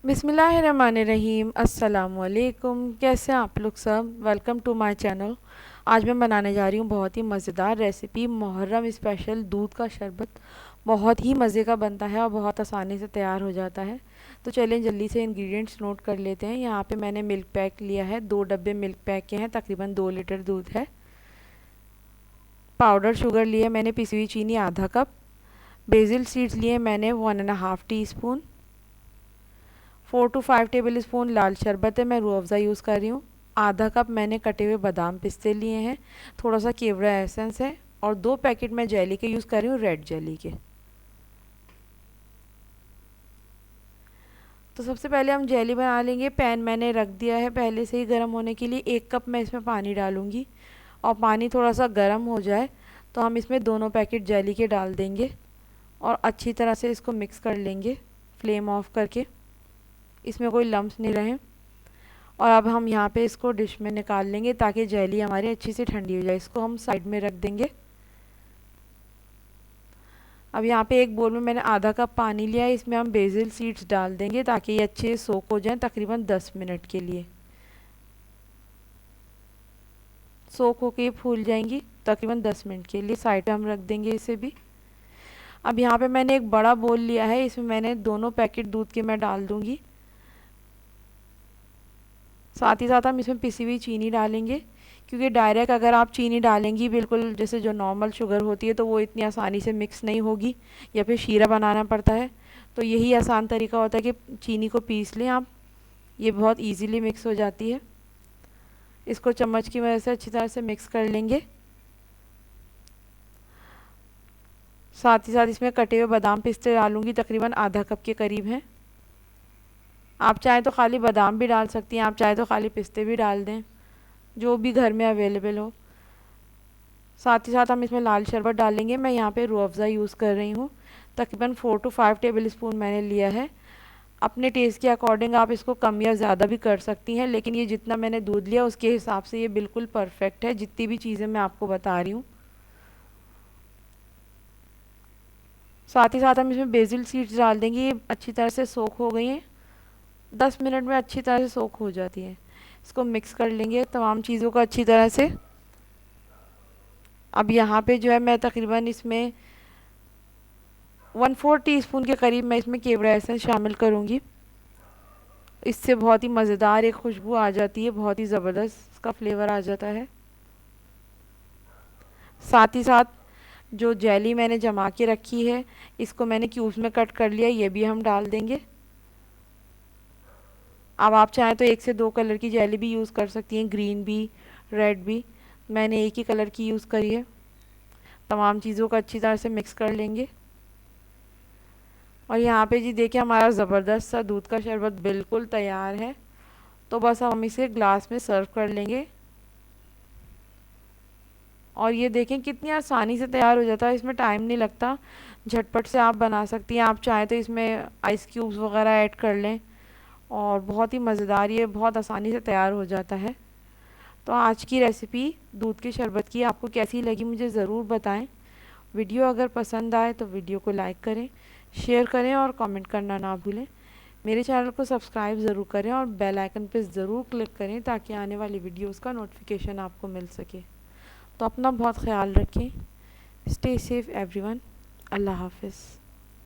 बिस्मिल्लाहिर्रहमानिर्रहीम। अस्सलामुअलैकुम। कैसे हैं आप लोग सब? Welcome to my channel. आज मैं बनाने जा रही हूँ बहुत ही मज़ेदार रेसिपी, मुहर्रम स्पेशल दूध का शरबत। बहुत ही मज़े का बनता है और बहुत आसानी से तैयार हो जाता है। तो चलें जल्दी से इंग्रेडिएंट्स नोट कर लेते हैं। यहाँ पे मैंने मिल्क पैक लिया है, 2 डब्बे मिल्क पैक के हैं, तकरीबन 2 लीटर दूध है। पाउडर शुगर लिया मैंने, पिसी हुई चीनी आधा कप। बेसिल सीड्स लिए मैंने 1.5 टीस्पून। 4 to 5 टेबल स्पून लाल शरबत है, मैं रूह अफ़ज़ा यूज़ कर रही हूँ। आधा कप मैंने कटे हुए बादाम पिस्ते लिए हैं। थोड़ा सा केवड़ा एसेंस है और 2 पैकेट मैं जेली के यूज़ कर रही हूँ, रेड जेली के। तो सबसे पहले हम जेली बना लेंगे। पैन मैंने रख दिया है पहले से ही गर्म होने के लिए। 1 कप मैं इसमें पानी डालूँगी और पानी थोड़ा सा गर्म हो जाए तो हम इसमें दोनों पैकेट जेली के डाल देंगे और अच्छी तरह से इसको मिक्स कर लेंगे, फ्लेम ऑफ करके, इसमें कोई लम्स नहीं रहे। और अब हम यहाँ पे इसको डिश में निकाल लेंगे ताकि जेली हमारी अच्छी से ठंडी हो जाए। इसको हम साइड में रख देंगे। अब यहाँ पे एक बोल में मैंने आधा कप पानी लिया है, इसमें हम बेसिल सीड्स डाल देंगे ताकि ये अच्छे से सोक हो जाएं, तकरीबन 10 मिनट के लिए। सोक होके ये फूल जाएंगी तकरीबन 10 मिनट के लिए। साइड पे हम रख देंगे इसे भी। अब यहाँ पे मैंने एक बड़ा बोल लिया है, इसमें मैंने दोनों पैकेट दूध के मैं डाल दूँगी। साथ ही साथ हम इसमें पिसी हुई चीनी डालेंगे, क्योंकि डायरेक्ट अगर आप चीनी डालेंगी बिल्कुल जैसे जो नॉर्मल शुगर होती है तो वो इतनी आसानी से मिक्स नहीं होगी या फिर शीरा बनाना पड़ता है। तो यही आसान तरीका होता है कि चीनी को पीस लें आप, ये बहुत इजीली मिक्स हो जाती है। इसको चम्मच की मदद से अच्छी तरह से मिक्स कर लेंगे। साथ ही साथ इसमें कटे हुए बादाम पिस्ते डालूंगी, तकरीबन आधा कप के करीब हैं। आप चाहें तो खाली बादाम भी डाल सकती हैं, आप चाहें तो खाली पिस्ते भी डाल दें, जो भी घर में अवेलेबल हो। साथ ही साथ हम इसमें लाल शरबत डालेंगे। मैं यहाँ पे रूह अफ़ज़ा यूज़ कर रही हूँ, तकरीबन 4 to 5 टेबल स्पून मैंने लिया है। अपने टेस्ट के अकॉर्डिंग आप इसको कम या ज़्यादा भी कर सकती हैं, लेकिन ये जितना मैंने दूध लिया उसके हिसाब से ये बिल्कुल परफेक्ट है, जितनी भी चीज़ें मैं आपको बता रही हूँ। साथ ही साथ हम इसमें बेसिल सीड्स डाल देंगे। ये अच्छी तरह से सोख हो गई हैं, 10 मिनट में अच्छी तरह से सोख हो जाती है। इसको मिक्स कर लेंगे तमाम चीज़ों को अच्छी तरह से। अब यहाँ पे जो है मैं तकरीबन इसमें 1/4 टीस्पून के करीब मैं इसमें केवड़ा एसेंस शामिल करूँगी। इससे बहुत ही मज़ेदार एक खुशबू आ जाती है, बहुत ही ज़बरदस्त इसका फ्लेवर आ जाता है। साथ ही साथ जो जेली मैंने जमा के रखी है, इसको मैंने क्यूब्स में कट कर लिया, ये भी हम डाल देंगे। अब आप चाहें तो 1 से 2 कलर की जेली भी यूज़ कर सकती हैं, ग्रीन भी, रेड भी। मैंने एक ही कलर की यूज़ करी है। तमाम चीज़ों को अच्छी तरह से मिक्स कर लेंगे। और यहाँ पे जी देखिए हमारा ज़बरदस्त सा दूध का शरबत बिल्कुल तैयार है। तो बस हम इसे ग्लास में सर्व कर लेंगे। और ये देखें कितनी आसानी से तैयार हो जाता है, इसमें टाइम नहीं लगता, झटपट से आप बना सकती हैं। आप चाहें तो इसमें आइस क्यूब्स वगैरह ऐड कर लें और बहुत ही मज़ेदार ये बहुत आसानी से तैयार हो जाता है। तो आज की रेसिपी दूध के शरबत की आपको कैसी लगी मुझे ज़रूर बताएं। वीडियो अगर पसंद आए तो वीडियो को लाइक करें, शेयर करें और कमेंट करना ना भूलें। मेरे चैनल को सब्सक्राइब ज़रूर करें और बेल आइकन पर ज़रूर क्लिक करें ताकि आने वाली वीडियोस का नोटिफिकेशन आपको मिल सके। तो अपना बहुत ख्याल रखें। Stay safe everyone. अल्लाह हाफिज़।